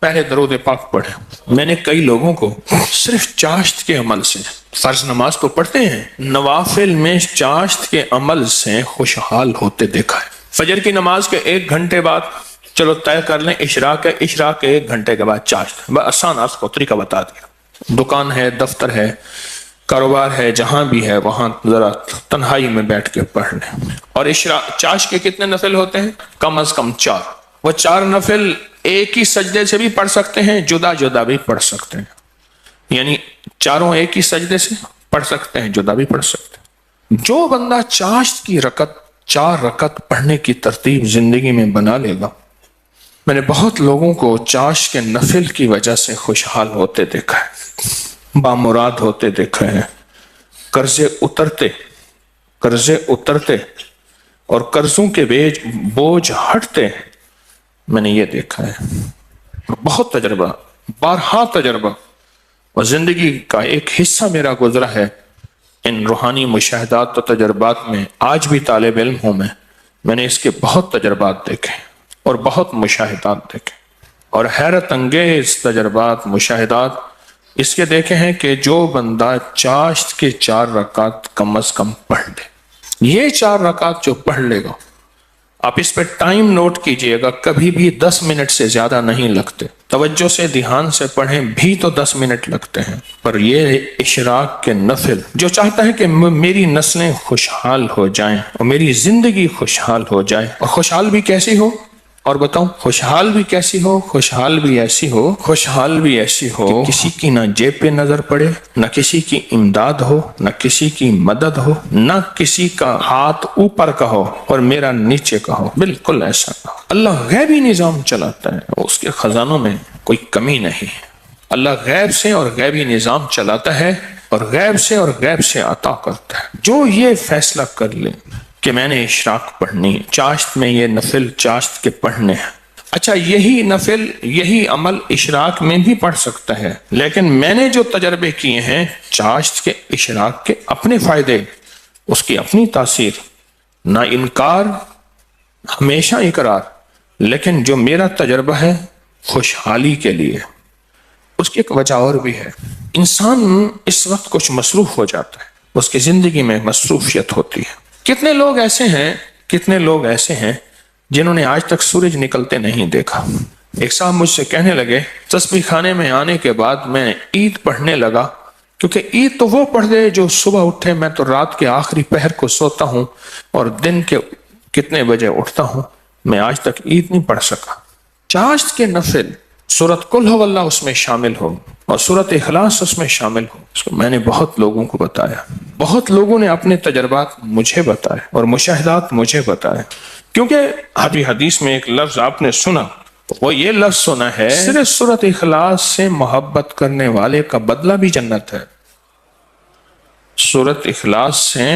پہلے درود پاک پڑھیں۔ میں نے کئی لوگوں کو صرف چاشت کے عمل سے، فرض نماز تو پڑھتے ہیں، نوافل میں چاشت کے عمل سے خوشحال ہوتے دیکھا ہے۔ فجر کی نماز کے 1 گھنٹے بعد چلو طے کر لیں اشراق ہے، اشراق کے 1 گھنٹے کے بعد چاشت، بس آسان آپ کو طریقہ بتا دیا۔ دکان ہے، دفتر ہے، کاروبار ہے، جہاں بھی ہے وہاں ذرا تنہائی میں بیٹھ کے پڑھ لیں۔ اور چاشت کے کتنے نفل ہوتے ہیں؟ کم از کم 4۔ وہ 4 نفل ایک ہی سجدے سے بھی پڑھ سکتے ہیں، جدا جدا بھی پڑھ سکتے ہیں، یعنی چاروں ایک ہی سجدے سے پڑھ سکتے ہیں، جدا بھی پڑھ سکتے ہیں۔ جو بندہ چاشت کی 4 رکعت پڑھنے کی ترتیب زندگی میں بنا لے گا، میں نے بہت لوگوں کو چاشت کے نفل کی وجہ سے خوشحال ہوتے دیکھا ہے، بامراد ہوتے دیکھا ہے، قرضے اترتے اور قرضوں کے بوجھ ہٹتے، میں نے یہ دیکھا ہے۔ بہت تجربہ، بارہا تجربہ، اور زندگی کا ایک حصہ میرا گزرا ہے ان روحانی مشاہدات و تجربات میں۔ آج بھی طالب علم ہوں میں نے اس کے بہت تجربات دیکھے اور بہت مشاہدات دیکھے، اور حیرت انگیز تجربات، مشاہدات اس کے دیکھے ہیں کہ جو بندہ چاشت کے 4 رکعت کم از کم پڑھ لے، یہ 4 رکعت جو پڑھ لے گا، آپ اس پہ ٹائم نوٹ کیجئے گا، کبھی بھی 10 منٹ سے زیادہ نہیں لگتے، توجہ سے دھیان سے پڑھیں بھی تو 10 منٹ لگتے ہیں۔ پر یہ اشراق کے نفل جو چاہتا ہے کہ میری نسلیں خوشحال ہو جائیں اور میری زندگی خوشحال ہو جائے، اور خوشحال بھی کیسی ہو، اور بتاؤں خوشحال بھی کیسی ہو، خوشحال بھی ایسی ہو کہ کسی کی نہ جیب پہ نظر پڑے، نہ کسی کی امداد ہو، نہ کسی کی مدد ہو، نہ کسی کا ہاتھ اوپر کا ہو اور میرا نیچے کا ہو، بالکل ایسا نہ ہو۔ اللہ غیبی نظام چلاتا ہے، اس کے خزانوں میں کوئی کمی نہیں ہے۔ اللہ غیب سے اور غیبی نظام چلاتا ہے اور غیب سے عطا کرتا ہے۔ جو یہ فیصلہ کر لے کہ میں نے اشراق پڑھنی، چاشت میں یہ نفل چاشت کے پڑھنے ہیں، اچھا یہی نفل یہی عمل اشراق میں بھی پڑھ سکتا ہے، لیکن میں نے جو تجربے کیے ہیں چاشت کے اشراق کے اپنے فائدے، اس کی اپنی تاثیر، نہ انکار ہمیشہ اقرار، لیکن جو میرا تجربہ ہے خوشحالی کے لیے، اس کی ایک وجہ اور بھی ہے۔ انسان اس وقت کچھ مصروف ہو جاتا ہے، اس کی زندگی میں مصروفیت ہوتی ہے۔ کتنے لوگ ایسے ہیں جنہوں نے آج تک سورج نکلتے نہیں دیکھا۔ ایک صاحب مجھ سے کہنے لگے تسبیح خانے میں آنے کے بعد میں عید پڑھنے لگا، کیونکہ عید تو وہ پڑھ دے جو صبح اٹھے، میں تو رات کے آخری پہر کو سوتا ہوں اور دن کے کتنے بجے اٹھتا ہوں، میں آج تک عید نہیں پڑھ سکا۔ چاشت کے نفل سورت قل ہو اللہ اس میں شامل ہو اور سورت اخلاص اس میں شامل ہو، اس کو میں نے بہت لوگوں کو بتایا، بہت لوگوں نے اپنے تجربات مجھے بتائے اور مشاہدات مجھے بتائے، کیونکہ ابھی حدیث میں ایک لفظ آپ نے سنا، وہ یہ لفظ سنا ہے صرف سورت اخلاص سے محبت کرنے والے کا بدلہ بھی جنت ہے۔ سورت اخلاص سے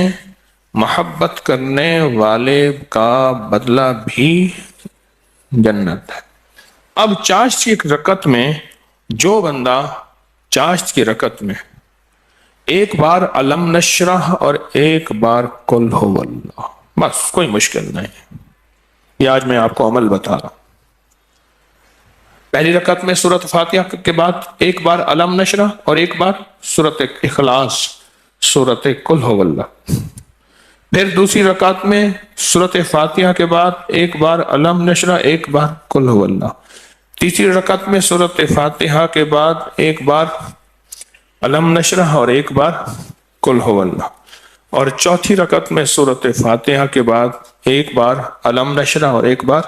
محبت کرنے والے کا بدلہ بھی جنت ہے۔ اب چاشت کی ایک رکعت میں جو بندہ چاشت کی رکعت میں 1 بار علم نشرح اور 1 بار قل ہو اللہ، بس کوئی مشکل نہیں، یہ آج میں آپ کو عمل بتا رہا ہوں۔ پہلی رکعت میں سورت فاتحہ کے بعد 1 بار علم نشرح اور 1 بار سورت اخلاص، سورت قل ہو اللہ۔ پھر دوسری رکعت میں سورت فاتحہ کے بعد 1 بار علم نشرح، 1 بار قل ہو اللہ۔ تیسری رکعت میں سورت فاتحہ کے بعد 1 بار علم نشرح اور 1 بار قل ہو اللہ، اور چوتھی رکعت میں سورت فاتحہ کے بعد 1 بار علم نشرح اور 1 بار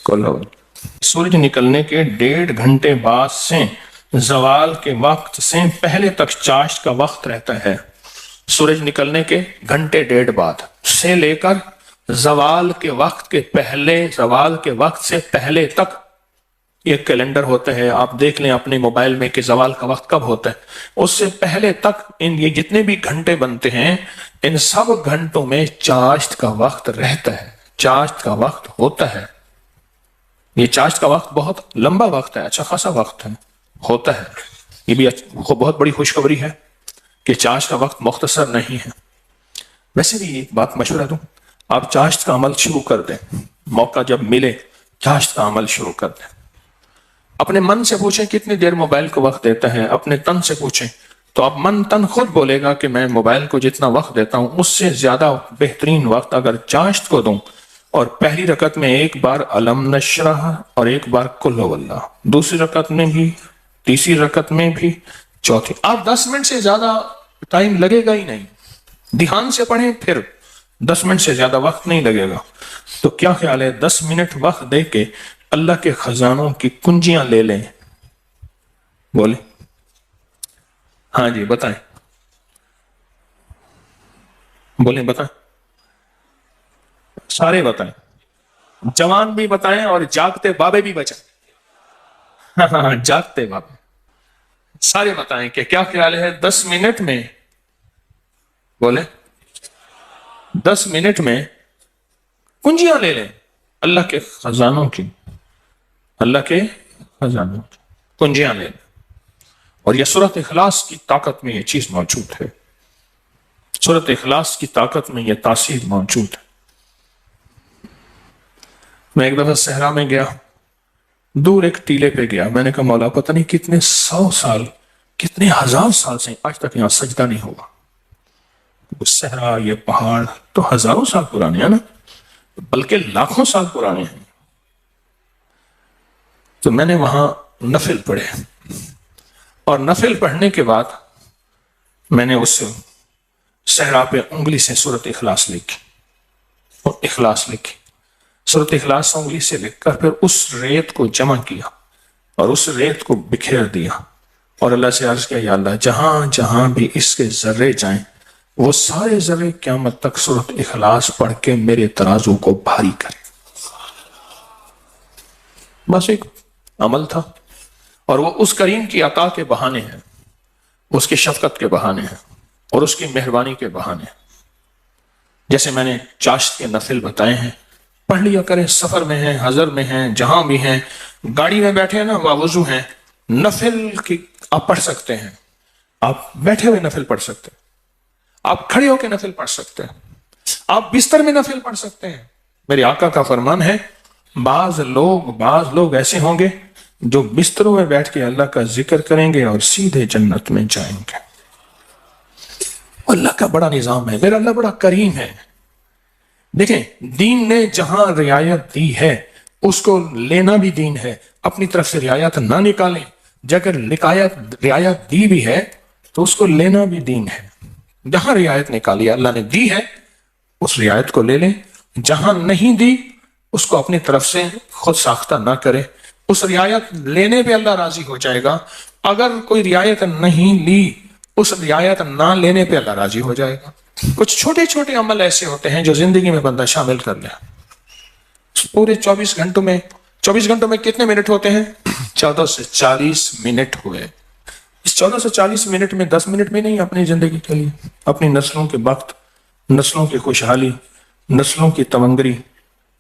قل ہو اللہ۔ سورج نکلنے کے 1.5 گھنٹے بعد سے زوال کے وقت سے پہلے تک چاشت کا وقت رہتا ہے۔ سورج نکلنے کے 1.5 گھنٹے بعد سے لے کر زوال کے وقت سے پہلے تک یہ کیلنڈر ہوتا ہے، آپ دیکھ لیں اپنے موبائل میں کہ زوال کا وقت کب ہوتا ہے، اس سے پہلے تک یہ جتنے بھی گھنٹے بنتے ہیں ان سب گھنٹوں میں چاشت کا وقت رہتا ہے، چاشت کا وقت ہوتا ہے۔ یہ چاشت کا وقت بہت لمبا وقت ہے، اچھا خاصا وقت ہے، ہوتا ہے۔ یہ بھی بہت بڑی خوشخبری ہے کہ چاشت کا وقت مختصر نہیں ہے۔ ویسے بھی ایک بات مشورہ دوں، آپ چاشت کا عمل شروع کر دیں، موقع جب ملے چاشت کا عمل شروع کر دیں۔ اپنے من سے پوچھیں کتنی دیر موبائل کو وقت دیتا ہے، اپنے تن سے پوچھیں تو اب من تن خود بولے گا کہ میں موبائل کو جتنا وقت دیتا ہوں اس سے زیادہ بہترین وقت اگر چاشت کو دوں، اور پہلی رکعت میں ایک بار علم نشرح اور ایک بار قل هو اللہ، دوسری رکعت میں بھی، تیسری رکعت میں بھی، چوتھی، آپ 10 منٹ سے زیادہ ٹائم لگے گا ہی نہیں، دھیان سے پڑھیں پھر 10 منٹ سے زیادہ وقت نہیں لگے گا۔ تو کیا خیال ہے 10 منٹ وقت دے کے اللہ کے خزانوں کی کنجیاں لے لیں؟ بولیں، ہاں جی بتائیں، بولیں بتائیں، سارے بتائیں، جوان بھی بتائیں اور جاگتے بابے بھی بچائیں۔ ہاں جاگتے بابے سارے بتائیں کہ کیا خیال ہے 10 منٹ میں، بولیں 10 منٹ میں کنجیاں لے لیں اللہ کے خزانوں کی، اللہ کے خزانوں کی کنجیاں لے لیں۔ اور یہ سورۃ اخلاص کی طاقت میں یہ چیز موجود ہے، سورۃ اخلاص کی طاقت میں یہ تاثیر موجود ہے۔ میں ایک دفعہ صحرا میں گیا، دور ایک ٹیلے پہ گیا، میں نے کہا مولا پتہ نہیں کتنے 100 سال کتنے 1000 سال سے آج تک یہاں سجدہ نہیں ہوا۔ وہ صحرا، یہ پہاڑ تو ہزاروں سال پرانے ہیں نا، بلکہ لاکھوں سال پرانے ہیں۔ تو میں نے وہاں نفل پڑھے، اور نفل پڑھنے کے بعد میں نے اس صحرا پہ انگلی سے سورۃ اخلاص لکھی، اور اخلاص لکھی، سورۃ اخلاص انگلی سے لکھ کر پھر اس ریت کو جمع کیا اور اس ریت کو بکھیر دیا، اور اللہ سے عرض کیا یا اللہ جہاں جہاں بھی اس کے ذرے جائیں وہ سارے ذرے قیامت تک سورۃ اخلاص پڑھ کے میرے ترازو کو بھاری کرے۔ بس ایک عمل تھا، اور وہ اس کریم کی عطا کے بہانے ہیں، اس کی شفقت کے بہانے ہیں، اور اس کی مہربانی کے بہانے ہیں۔ جیسے میں نے چاشت کے نفل بتائے ہیں، پڑھ لیا کریں، سفر میں ہیں، حضر میں ہیں، جہاں بھی ہیں، گاڑی میں بیٹھے ہیں نا، باوضو ہیں، نفل کی آپ پڑھ سکتے ہیں، آپ بیٹھے ہوئے نفل پڑھ سکتے ہیں، آپ کھڑے ہو کے نفل پڑھ سکتے ہیں، آپ بستر میں نفل پڑھ سکتے ہیں۔ میرے آقا کا فرمان ہے بعض لوگ ایسے ہوں گے جو بستروں میں بیٹھ کے اللہ کا ذکر کریں گے اور سیدھے جنت میں جائیں گے۔ اللہ کا بڑا نظام ہے، میرا اللہ بڑا کریم ہے۔ دیکھیں دین نے جہاں رعایت دی ہے اس کو لینا بھی دین ہے، اپنی طرف سے رعایت نہ نکالیں، اگر رعایت دی بھی ہے تو اس کو لینا بھی دین ہے۔ جہاں رعایت نکالی اللہ نے دی ہے اس رعایت کو لے لیں، جہاں نہیں دی اس کو اپنی طرف سے خود ساختہ نہ کرے، اس رعایت لینے پہ اللہ راضی ہو جائے گا۔ اگر کوئی رعایت نہیں لی اس رعایت نہ لینے پہ اللہ راضی ہو جائے گا۔ کچھ چھوٹے چھوٹے عمل ایسے ہوتے ہیں جو زندگی میں بندہ شامل کر لے۔ پورے 24 گھنٹوں میں کتنے منٹ ہوتے ہیں؟ 14 سے 40 منٹ ہوئے۔ اس 14 سے 40 منٹ میں 10 منٹ بھی نہیں اپنی زندگی کے لیے، اپنی نسلوں کے وقت، نسلوں کی خوشحالی، نسلوں کی تونگری،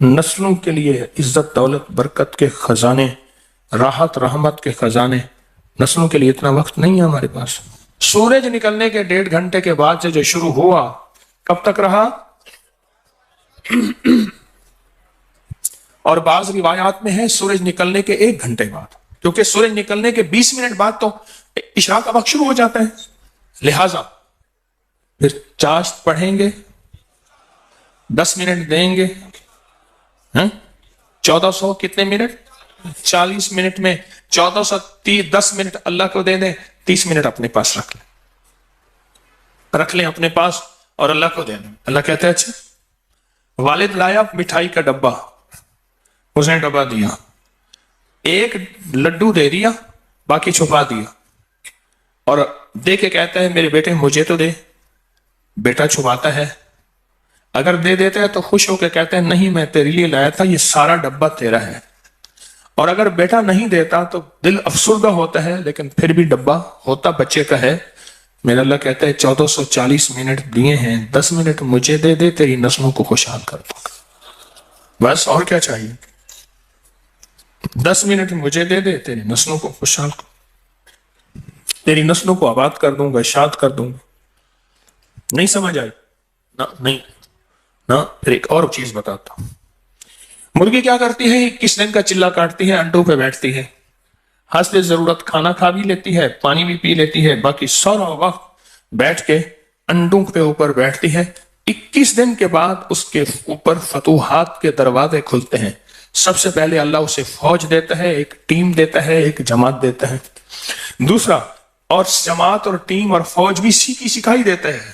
نسلوں کے لیے عزت دولت برکت کے خزانے، راحت رحمت کے خزانے، نسلوں کے لیے اتنا وقت نہیں ہے ہمارے پاس۔ سورج نکلنے کے 1.5 گھنٹے کے بعد سے جو شروع ہوا کب تک رہا؟ اور بعض روایات میں ہے سورج نکلنے کے 1 گھنٹے بعد، کیونکہ سورج نکلنے کے 20 منٹ بعد تو عشاء کا وقت شروع ہو جاتا ہے، لہذا پھر چاشت پڑھیں گے، 10 منٹ دیں گے، 1400 کتنے منٹ؟ 40 منٹ میں 1410 منٹ اللہ کو دے دیں، 30 منٹ اپنے پاس رکھ لیں اپنے پاس اور اللہ کو دے دیں۔ اللہ کہتا ہے اچھا والد لایا مٹھائی کا ڈبہ، اس نے ڈبہ دیا، ایک لڈو دے دیا باقی چھپا دیا، اور دے کے کہتا ہے میرے بیٹے مجھے تو دے۔ بیٹا چھپاتا ہے، اگر دے دیتا ہے تو خوش ہو کے کہتے ہیں نہیں میں تیرے لیے لایا تھا، یہ سارا ڈبہ تیرا ہے۔ اور اگر بیٹا نہیں دیتا تو دل افسردہ ہوتا ہے، لیکن پھر بھی ڈبہ ہوتا بچے کا ہے۔ میرا اللہ کہتا ہے 1440 منٹ دیے ہیں، 10 منٹ مجھے دے دے، تیری نسلوں کو خوشحال کر دوں گا۔ بس اور کیا چاہیے؟ 10 منٹ مجھے دے دے، تیری نسلوں کو خوشحال کر، تیری نسلوں کو آباد کر دوں گا، شاد کر دوں گا۔ نہیں سمجھ آئی؟ نہیں نا، پھر ایک اور چیز بتاتا ہوں۔ مرغی کیا کرتی ہے؟ کس دن کا چلا کاٹتی ہے، انڈوں پہ بیٹھتی ہے، حسب ضرورت کھانا کھا بھی لیتی ہے، پانی بھی پی لیتی ہے، باقی سارا وقت بیٹھ کے انڈوں کے اوپر بیٹھتی ہے۔ 21 دن کے بعد اس کے اوپر فتوحات کے دروازے کھلتے ہیں۔ سب سے پہلے اللہ اسے فوج دیتا ہے، ایک ٹیم دیتا ہے، ایک جماعت دیتا ہے۔ دوسرا، اور جماعت اور ٹیم اور فوج بھی سیکھی سکھائی دیتا ہے۔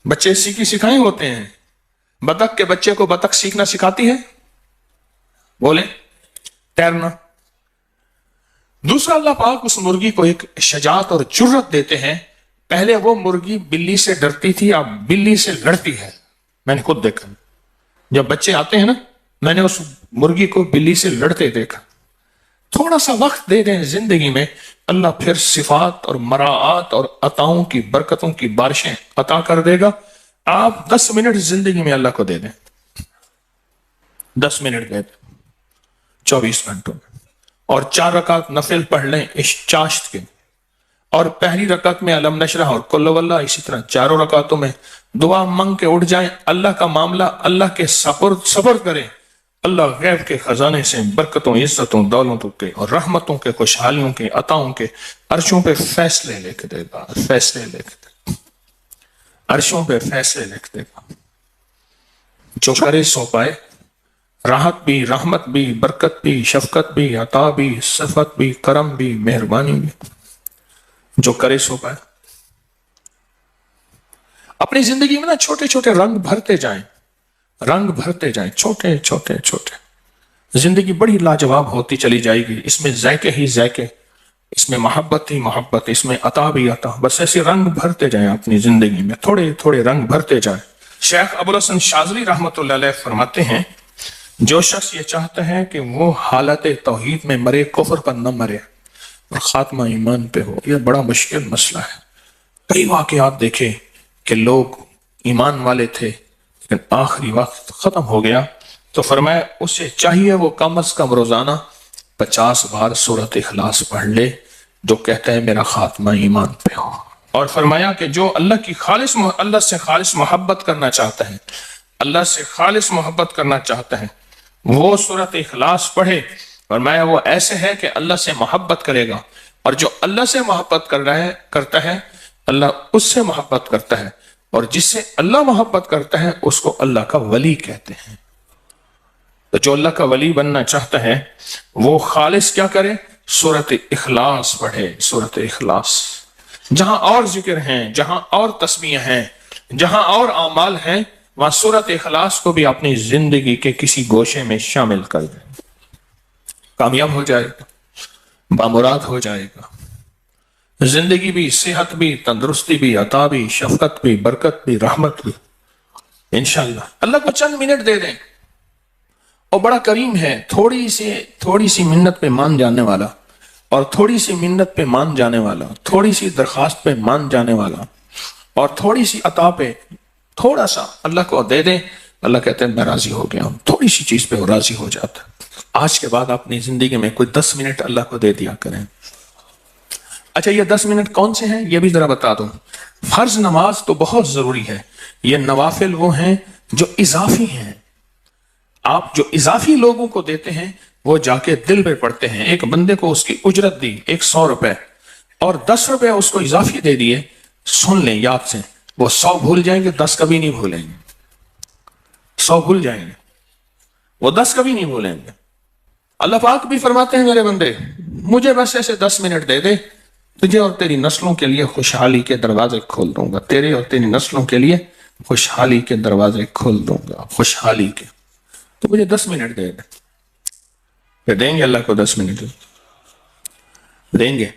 بچے سیکھی سکھائی ہوتے ہیں۔ بطخ کے بچے کو بطخ سیکھنا سکھاتی ہے، بولے تیرنا۔ دوسرا، اللہ پاک اس مرغی کو ایک شجاعت اور جرت دیتے ہیں۔ پہلے وہ مرغی بلی سے ڈرتی تھی، اب بلی سے لڑتی ہے۔ میں نے خود دیکھا، جب بچے آتے ہیں نا، میں نے اس مرغی کو بلی سے لڑتے دیکھا۔ تھوڑا سا وقت دے دیں زندگی میں، اللہ پھر صفات اور مراعات اور عطاؤں کی برکتوں کی بارشیں عطا کر دے گا۔ آپ 10 منٹ زندگی میں اللہ کو دے دیں، 10 منٹ دے دیں 24 گھنٹوں میں، اور 4 رکعت نفل پڑھ لیں اس چاشت کے، اور پہلی رکعت میں علم نشرح اور کل واللہ، اسی طرح چاروں رکعتوں میں دعا مانگ کے اٹھ جائیں، اللہ کا معاملہ اللہ کے سپرد کریں۔ اللہ غیب کے خزانے سے برکتوں، عزتوں، دولتوں کے اور رحمتوں کے، خوشحالیوں کے، عطاؤں کے عرشوں پہ فیصلے لے کے دے گا، فیصلے لے کے دے گا، عرشوں پہ فیصلے لے کے دے گا۔ جو کرے سو پائے، راحت بھی، رحمت بھی، برکت بھی، شفقت بھی، عطا بھی، صفت بھی، کرم بھی، مہربانی بھی، جو کرے سو پائے۔ اپنی زندگی میں نا چھوٹے چھوٹے رنگ بھرتے جائیں، رنگ بھرتے جائیں، چھوٹے چھوٹے چھوٹے۔ زندگی بڑی لاجواب ہوتی چلی جائے گی، اس میں ذائقے ہی ذائقے، اس میں محبت ہی محبت، اس میں عطا بھی عطا۔ بس ایسے رنگ بھرتے جائیں اپنی زندگی میں، تھوڑے تھوڑے رنگ بھرتے جائیں۔ شیخ ابوالحسن شاذلی رحمۃ اللہ علیہ فرماتے ہیں، جو شخص یہ چاہتا ہے کہ وہ حالت توحید میں مرے، کفر پر نہ مرے اور خاتمہ ایمان پہ ہو، یہ بڑا مشکل مسئلہ ہے۔ کئی واقعات دیکھے کہ لوگ ایمان والے تھے لیکن آخری وقت ختم ہو گیا، تو فرمایا اسے چاہیے وہ کم از کم روزانہ 50 بار سورۃ اخلاص پڑھ لے، جو کہتا ہے میرا خاتمہ ایمان پہ ہو۔ اور فرمایا کہ جو اللہ سے خالص محبت کرنا چاہتا ہے، اللہ سے خالص محبت کرنا چاہتا ہے، وہ سورۃ اخلاص پڑھے۔ فرمایا وہ ایسے ہے کہ اللہ سے محبت کرے گا، اور جو اللہ سے محبت کرتا ہے اللہ اس سے محبت کرتا ہے، اور جس سے اللہ محبت کرتا ہے اس کو اللہ کا ولی کہتے ہیں۔ تو جو اللہ کا ولی بننا چاہتا ہے وہ خالص کیا کرے؟ سورۃ اخلاص پڑھے، سورۃ اخلاص۔ جہاں اور ذکر ہیں، جہاں اور تسبیح ہیں، جہاں اور اعمال ہیں، وہاں سورۃ اخلاص کو بھی اپنی زندگی کے کسی گوشے میں شامل کر دیں، کامیاب ہو جائے گا، بامراد ہو جائے گا۔ زندگی بھی، صحت بھی، تندرستی بھی، عطا بھی، شفقت بھی، برکت بھی، رحمت بھی، انشاءاللہ۔ اللہ کو چند منٹ دے دیں، اور بڑا کریم ہے، تھوڑی سی منت پہ مان جانے والا، اور تھوڑی سی منت پہ مان جانے والا، تھوڑی سی درخواست پہ مان جانے والا، اور تھوڑی سی عطا پہ تھوڑا سا اللہ کو دے دیں، اللہ کہتے ہیں میں راضی ہو گیا ہوں۔ تھوڑی سی چیز پہ وہ راضی ہو جاتا ہے۔ آج کے بعد اپنی زندگی میں کوئی 10 منٹ اللہ کو دے دیا کریں۔ اچھا، یہ 10 منٹ کون سے ہیں یہ بھی ذرا بتا دوں۔ فرض نماز تو بہت ضروری ہے، یہ نوافل وہ ہیں جو اضافی ہیں۔ آپ جو اضافی لوگوں کو دیتے ہیں وہ جا کے دل پہ پڑتے ہیں۔ ایک بندے کو اس کی اجرت دی 100 روپے، اور 10 روپے اس کو اضافی دے دیے، سن لیں یاد سے، وہ 100 بھول جائیں گے، 10 کبھی نہیں بھولیں گے۔ 100 بھول جائیں گے، وہ 10 کبھی نہیں بھولیں گے۔ اللہ پاک بھی فرماتے ہیں میرے بندے مجھے بس ایسے 10 منٹ دے دے، تجھے اور تیری نسلوں کے لیے خوشحالی کے دروازے کھول دوں گا، تیرے اور تیری نسلوں کے لیے خوشحالی کے دروازے کھول دوں گا، خوشحالی کے۔ تو مجھے 10 منٹ دے دیں، پھر دیں گے اللہ کو 10 منٹ دیں گے۔